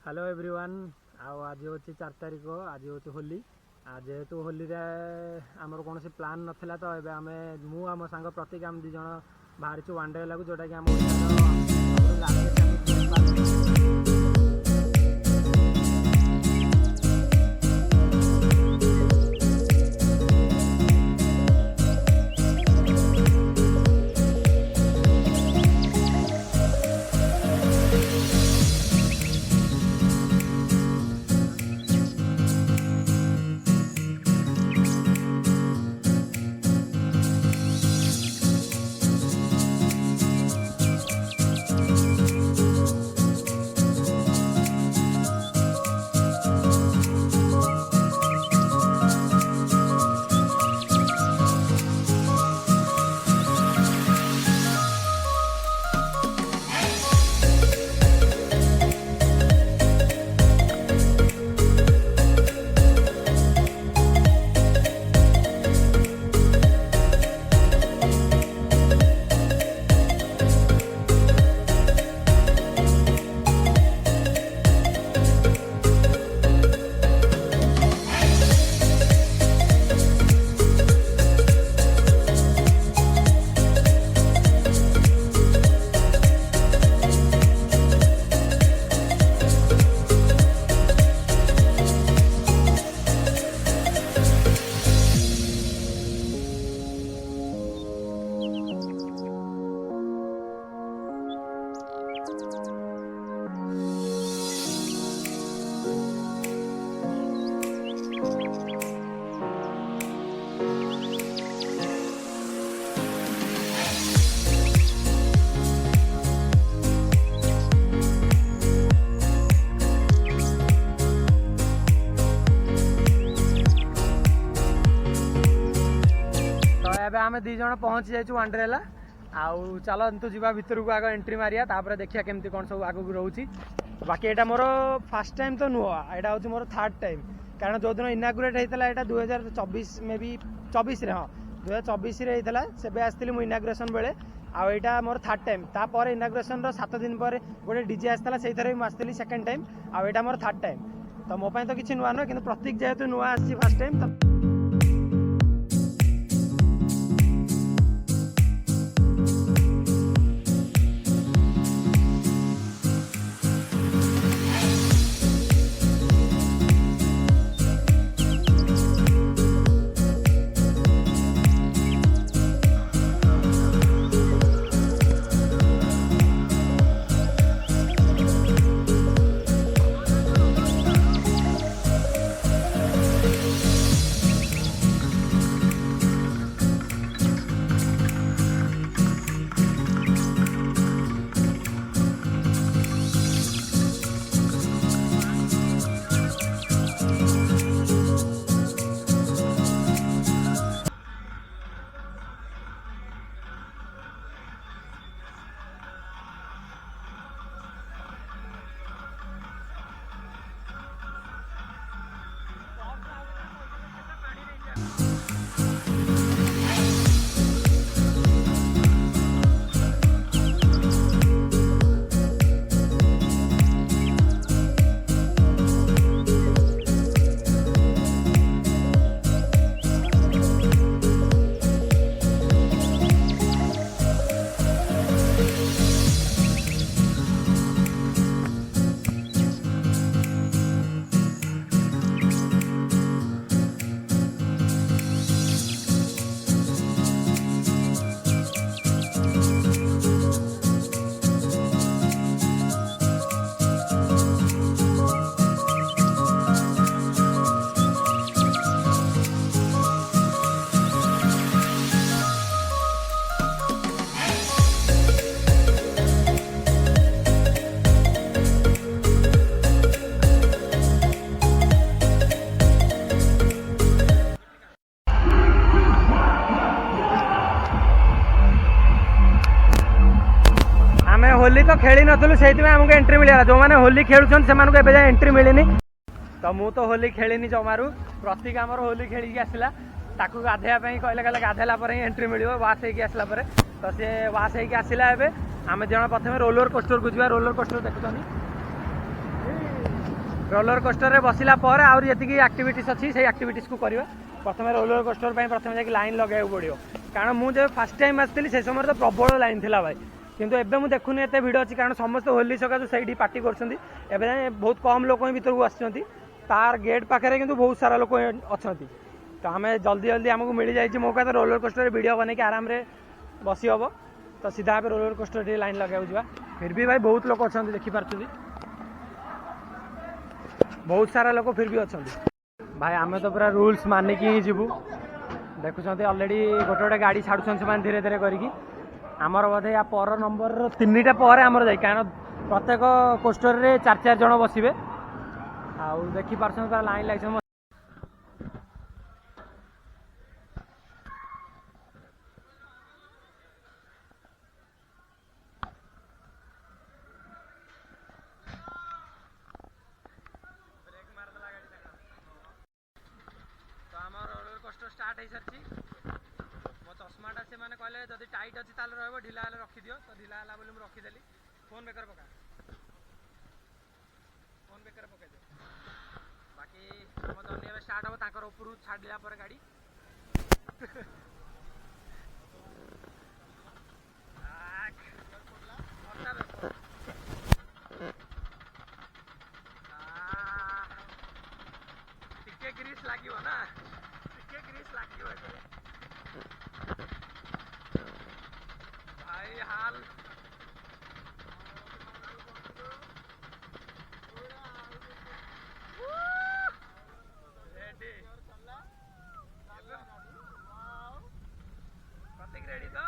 Hello everyone आज हूँ 4 तारिख आज हूँ होली जेहेतु होली रे आमर कौन प्लान नाला तो ये आम मु आम सांग प्रतीक आम दी जन बाहरी वंडरला को जोटा कि आम दी जन पहुँची जाइए वंडरला आउ चलतु जा भितर को आग एंट्री मारिया तापर देखिया केमती कौन सब आगू रोचे बाकी यहाँ मोर फास्ट टाइम तो नुह यहाँ हूँ मोर थर्ड टाइम कारण जो दिन इनागुरेट होता है 2024 मे भी 24 हाँ 2024 से आसती मुझ इनागुरेसन बेले आईटा मोर थर्ड टाइम तापर इनागुरेसन 7 दिन पर गोटे डीजे आसाला से आसती सेकेंड टाइम आईटा मोर थर्ड टाइम तो मो तो किसी नुआ नुह कि प्रतीक जेहेतु नुआ आसी फास्ट टाइम होली तो खेली नथुलु से आमको एंट्री मिलला जो मैंने होली खेलुछन से मानको एबे जाय एंट्री मिलनी तो मु तो होली खेलिनी जमारू प्रतीक आमर होली खेलिक आसला ताकू गाधेया कहले कहले गाधेला पर ही एंट्री मिलियो वाश होइक आसला पर तो से वाश होइक आसला एबे आमे जण प्रथमे रोलर कोस्टर को जिवा रोलर कोस्टर देखुछनी रोलर कोस्टर रे बसिला पर आउरी जति एक्टिविटीज अच्छी से एक्टिविटीज को करवा प्रथम रोलर कोस्टर प्रथम जाकि लाइन लगे पड़ो कारण मुझे फास्ट टाइम आसती से समय तो प्रबल लाइन थी भाई किंतु एबे मुझे देखुनी एत भिड़ अच्छी कारण समस्त होली सकाशे से पार्टी कर बहुत कम लोक भर को आसती तार गेट पाखे किंतु बहुत सारा लोक अच्छा तो आम जल्दी जल्दी आमको मिल जाए मौका तो रोलर कोस्टर वीडियो बन आराम से बसी हम तो सीधा रोलर कोस्टर लाइन लगे जा फिर भी भाई बहुत लोग अच्छा देखिपार बहुत सारा लोग फिर भी अच्छा भाई आम तो पूरा रूल्स मानिक ही जीवु देखुं अलरेडी गोटे गोटे गाड़ी छाड़ुन से धीरे धीरे करके आमर बोधे या पर नंबर 3टा पर आमर जाए कारण प्रत्येक कोस्टर रे 4 जन बसवे आउ देखी पार्सन पूरा लाइन लगे स्टार्ट हो सारी मो चश्माटा से मैंने कहले जब टाइट अच्छी ताल रहा ढिला रखिद तो ढिला है बोली मुझे रखीदेली फोन बेकर पका फोन बेकर पकईदे बाकी आम जर्नी स्टार्ट हम तर उपरू छाड़ा पर गाड़ी टिके ग्रीस लगे ना ग्रीस लगे भाई हाल रेडी प्रतीक रेडी तो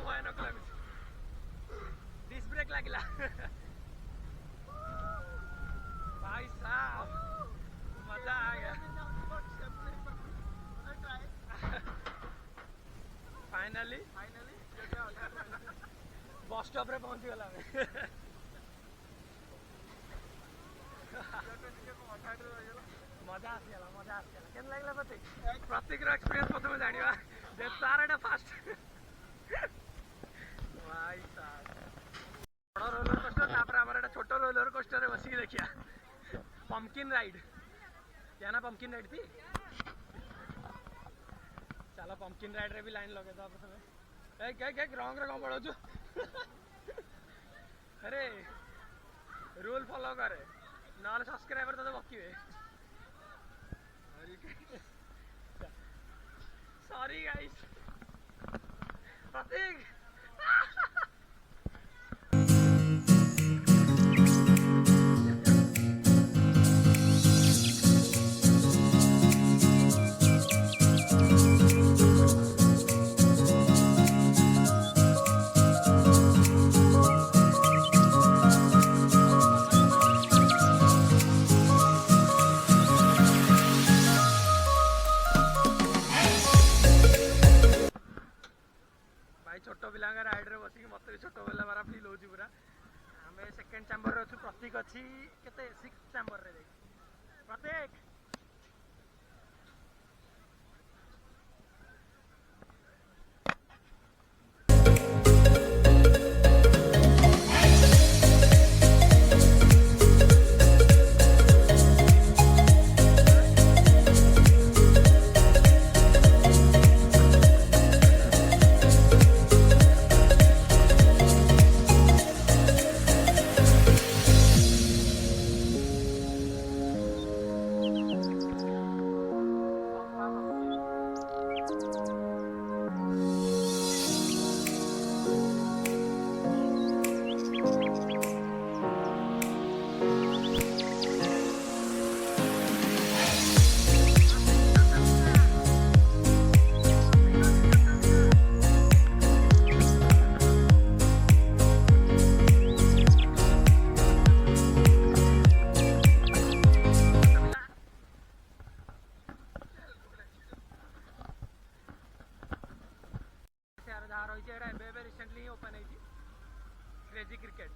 भाई लगे भाई साहब मजा आ गया फाइनली बस स्टॉप रे पहुंच गला मजा आसगला केन लागला प्रतीक रो एक्सपीरियंस प्रथम जानिबा जे तारटा फास्ट भाई साहब बड़ रोलर कोस्टर आम छोट रोलर कोस्टर बसिक देखिया पंपकिन राइड क्या ना पंपकिन राइड थी चलो पंपकिन राइड रे भी लाइन लगे दो प्रथम रंग रे कौन पड़ो अरे रूल फॉलो करे ना सब्सक्राइबर तो बकिबे सॉरी गाइस प्रतीक छोट पिला राइड रे बसिक मत भी छोट पिला बारा फिल हो पूरा आम सेकेंड चैम्बर रे अच्छु प्रतीक अच्छी केते 6th चैम्बर रे प्रतीक रही है रिसेंटली ही ओपन है क्रेजी क्रिकेट।